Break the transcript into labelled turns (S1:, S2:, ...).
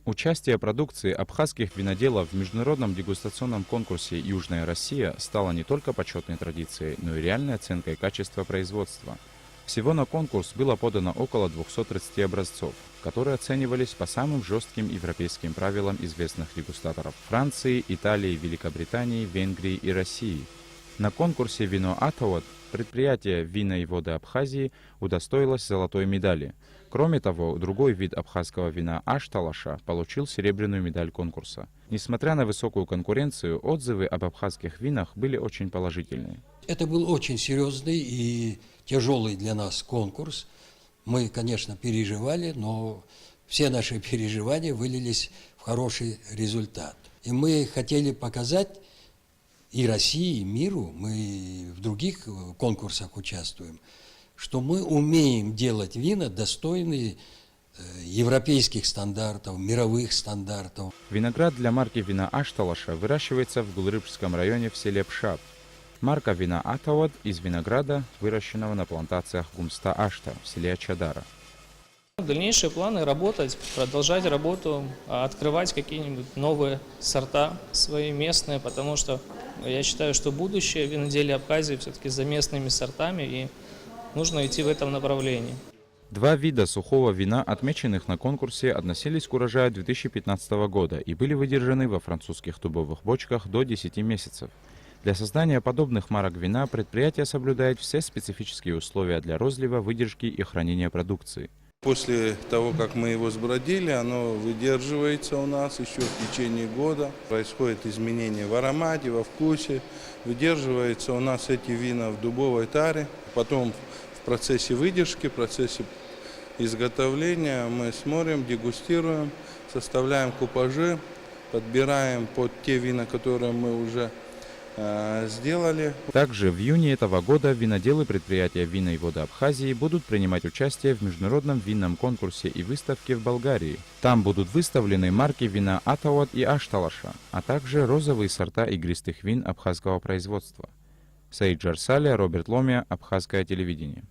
S1: Участие продукции абхазских виноделов в международном дегустационном конкурсе «Южная Россия» стало не только почетной традицией, но и реальной оценкой качества производства. Всего на конкурс было подано около 230 образцов, которые оценивались по самым жестким европейским правилам известных дегустаторов Франции, Италии, Великобритании, Венгрии и России. На конкурсе «Вино Атауад» предприятие «Вина и воды Абхазии» удостоилось золотой медали. Кроме того, другой вид абхазского вина «Ашталаша» получил серебряную медаль конкурса. Несмотря на высокую конкуренцию, отзывы об абхазских винах были очень положительные.
S2: Это был очень серьезный и тяжелый для нас конкурс. Мы, конечно, переживали, но все наши переживания вылились в хороший результат. И мы хотели показать и России, и миру, мы в других конкурсах участвуем, что мы умеем делать вина, достойные европейских стандартов, мировых стандартов.
S1: Виноград для марки вина «Ашталаша» выращивается в Гулрыбском районе в селе Пшап. Марка вина «Атауад» из винограда, выращенного на плантациях Гумста-Ашта в селе Ачадара.
S3: Дальнейшие планы – работать, продолжать работу, открывать какие-нибудь новые сорта свои местные, потому что я считаю, что будущее виноделия Абхазии все-таки за местными сортами, и нужно идти в этом направлении.
S1: Два вида сухого вина, отмеченных на конкурсе, относились к урожаю 2015 года и были выдержаны во французских дубовых бочках до 10 месяцев. Для создания подобных марок вина предприятие соблюдает все специфические условия для розлива, выдержки и хранения продукции.
S4: После того, как мы его сбродили, оно выдерживается у нас еще в течение года. Происходит изменение в аромате, во вкусе. Выдерживаются у нас эти вина в дубовой таре. Потом в процессе выдержки, в процессе изготовления мы смотрим, дегустируем, составляем купажи, подбираем под те вина, которые мы уже сделали.
S1: Также в июне этого года виноделы предприятия «Вина и воды Абхазии» будут принимать участие в международном винном конкурсе и выставке в Болгарии. Там будут выставлены марки вина «Атауад» и «Ашталаша», а также розовые сорта игристых вин абхазского производства. Саид Джарсаля, Роберт Ломия, Абхазское телевидение.